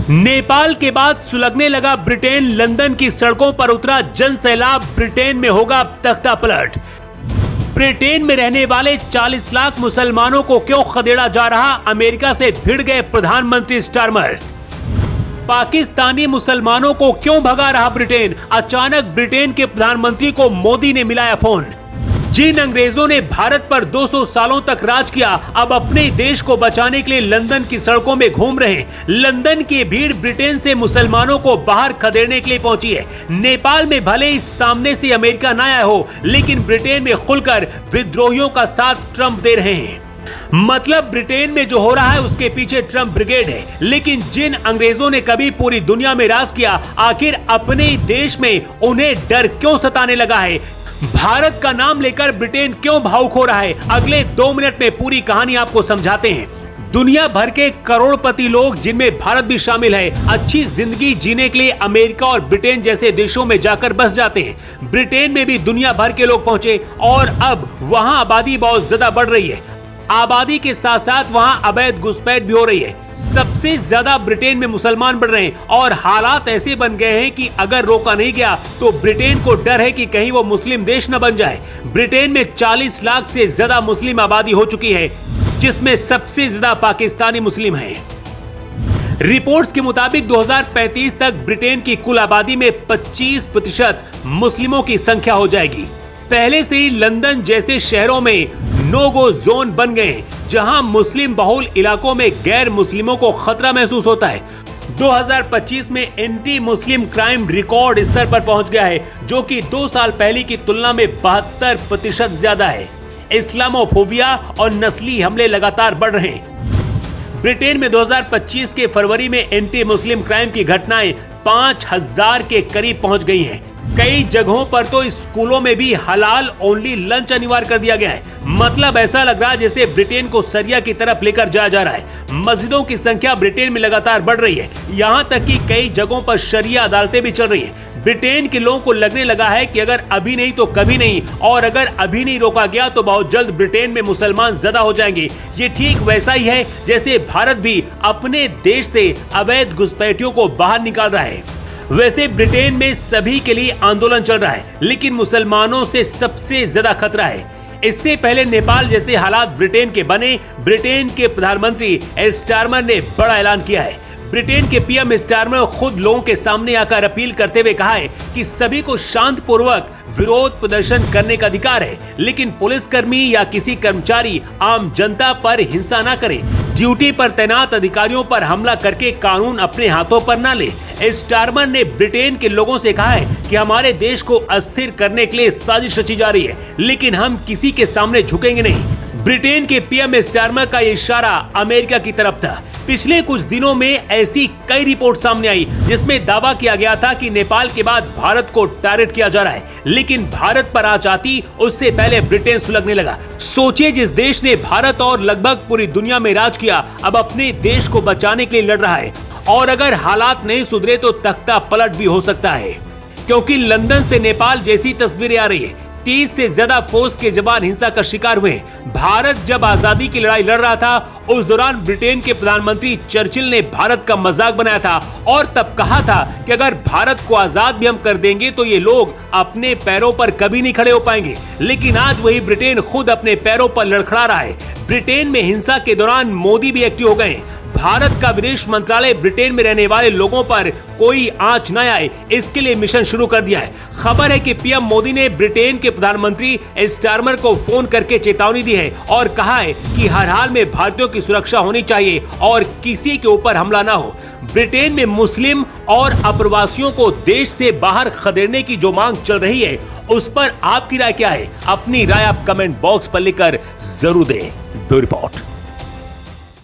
नेपाल के बाद सुलगने लगा ब्रिटेन। लंदन की सड़कों पर उतरा जन सैलाब। ब्रिटेन में होगा तख्ता पलट। ब्रिटेन में रहने वाले 40 लाख मुसलमानों को क्यों खदेड़ा जा रहा? अमेरिका से भिड़ गए प्रधानमंत्री स्टारमर। पाकिस्तानी मुसलमानों को क्यों भगा रहा ब्रिटेन? अचानक ब्रिटेन के प्रधानमंत्री को मोदी ने मिलाया फोन। जिन अंग्रेजों ने भारत पर 200 सालों तक राज किया, अब अपने देश को बचाने के लिए लंदन की सड़कों में घूम रहे हैं। लंदन की भीड़ ब्रिटेन से मुसलमानों को बाहर खदेड़ने के लिए पहुंची है। नेपाल में भले ही सामने से अमेरिका न आया हो, लेकिन ब्रिटेन में खुलकर विद्रोहियों का साथ ट्रंप दे रहे हैं। मतलब ब्रिटेन में जो हो रहा है उसके पीछे ट्रंप ब्रिगेड है। लेकिन जिन अंग्रेजों ने कभी पूरी दुनिया में राज किया, आखिर अपने देश में उन्हें डर क्यों सताने लगा है? भारत का नाम लेकर ब्रिटेन क्यों भावुक हो रहा है? अगले 2 मिनट में पूरी कहानी आपको समझाते हैं। दुनिया भर के करोड़पति लोग, जिनमें भारत भी शामिल है, अच्छी जिंदगी जीने के लिए अमेरिका और ब्रिटेन जैसे देशों में जाकर बस जाते हैं। ब्रिटेन में भी दुनिया भर के लोग पहुंचे और अब वहां आबादी बहुत ज्यादा बढ़ रही है। आबादी के साथ साथ वहां अवैध घुसपैठ भी हो रही है। सबसे ज्यादा ब्रिटेन में मुसलमान बढ़ रहे हैं और हालात ऐसे बन गए हैं कि अगर रोका नहीं गया तो ब्रिटेन को डर है कि कहीं वो मुस्लिम देश न बन जाए। ब्रिटेन में 40 लाख से ज्यादा मुस्लिम आबादी हो चुकी है, जिसमें सबसे ज्यादा पाकिस्तानी मुस्लिम हैं। रिपोर्ट्स के मुताबिक 2035 तक ब्रिटेन की कुल आबादी में 25% मुस्लिमों की संख्या हो जाएगी। पहले से ही लंदन जैसे शहरों में नो गो जोन बन गए, जहां मुस्लिम बहुल इलाकों में गैर मुस्लिमों को खतरा महसूस होता है। 2025 में एंटी मुस्लिम क्राइम रिकॉर्ड स्तर पर पहुंच गया है, जो कि 2 साल पहले की तुलना में 72% ज्यादा है। इस्लामोफोबिया और नस्ली हमले लगातार बढ़ रहे हैं। ब्रिटेन में 2025 के फरवरी में एंटी मुस्लिम क्राइम की घटनाएं 5000 के करीब पहुंच गई हैं। कई जगहों पर तो स्कूलों में भी हलाल ओनली लंच अनिवार्य कर दिया गया है। मतलब ऐसा लग रहा है जैसे ब्रिटेन को सरिया की तरफ लेकर जाया जा रहा है। मस्जिदों की संख्या ब्रिटेन में लगातार बढ़ रही है। यहां तक कि कई जगहों पर शरिया अदालतें भी चल रही हैं। ब्रिटेन के लोगों को लगने लगा है कि अगर अभी नहीं तो कभी नहीं, और अगर अभी नहीं रोका गया तो बहुत जल्द ब्रिटेन में मुसलमान ज्यादा हो जाएंगे। ये ठीक वैसा ही है जैसे भारत भी अपने देश से अवैध घुसपैठियों को बाहर निकाल रहा है। वैसे ब्रिटेन में सभी के लिए आंदोलन चल रहा है, लेकिन मुसलमानों से सबसे ज्यादा खतरा है। इससे पहले नेपाल जैसे हालात ब्रिटेन के बने, ब्रिटेन के प्रधानमंत्री स्टारमर ने बड़ा ऐलान किया है। ब्रिटेन के पीएम स्टारमर खुद लोगों के सामने आकर अपील करते हुए कहा है कि सभी को शांतिपूर्वक विरोध प्रदर्शन करने का अधिकार है, लेकिन पुलिसकर्मी या किसी कर्मचारी आम जनता पर हिंसा न करे। ड्यूटी पर तैनात अधिकारियों पर हमला करके कानून अपने हाथों पर न ले। स्टारमर ने ब्रिटेन के लोगों से कहा है कि हमारे देश को अस्थिर करने के लिए साजिश रची जा रही है, लेकिन हम किसी के सामने झुकेंगे नहीं। ब्रिटेन के पीएम स्टारमर का ये इशारा अमेरिका की तरफ था। पिछले कुछ दिनों में ऐसी कई रिपोर्ट सामने आई जिसमें दावा किया गया था कि नेपाल के बाद भारत को टारगेट किया जा रहा है, लेकिन भारत पर आंच आती उससे पहले ब्रिटेन सुलगने लगा। सोचिए, जिस देश ने भारत और लगभग पूरी दुनिया में राज किया, अब अपने देश को बचाने के लिए लड़ रहा है। और अगर हालात नहीं सुधरे तो तख्ता पलट भी हो सकता है, क्योंकि लंदन से नेपाल जैसी तस्वीरें आ रही है। 30 से ज्यादा फौज के जवान हिंसा का शिकार हुए। भारत जब आजादी की लड़ाई लड़ रहा था, उस दौरान ब्रिटेन के प्रधानमंत्री चर्चिल ने भारत का मजाक बनाया था और तब कहा था कि अगर भारत को आजाद भी हम कर देंगे तो ये लोग अपने पैरों पर कभी नहीं खड़े हो पाएंगे। लेकिन आज वही ब्रिटेन खुद अपने पैरों पर लड़खड़ा रहा है। ब्रिटेन में हिंसा के दौरान मोदी भी एक्टिव हो गए। भारत का विदेश मंत्रालय ब्रिटेन में रहने वाले लोगों पर कोई आंच न आए, इसके लिए मिशन शुरू कर दिया है। खबर है कि पीएम मोदी ने ब्रिटेन के प्रधानमंत्री स्टारमर को फोन करके चेतावनी दी है और कहा है कि हर हाल में भारतीयों की सुरक्षा होनी चाहिए और किसी के ऊपर हमला ना हो। ब्रिटेन में मुस्लिम और अप्रवासियों को देश से बाहर खदेड़ने की जो मांग चल रही है, उस पर आपकी राय क्या है? अपनी राय आप कमेंट बॉक्स पर लिखकर जरूर दें। Bureau report.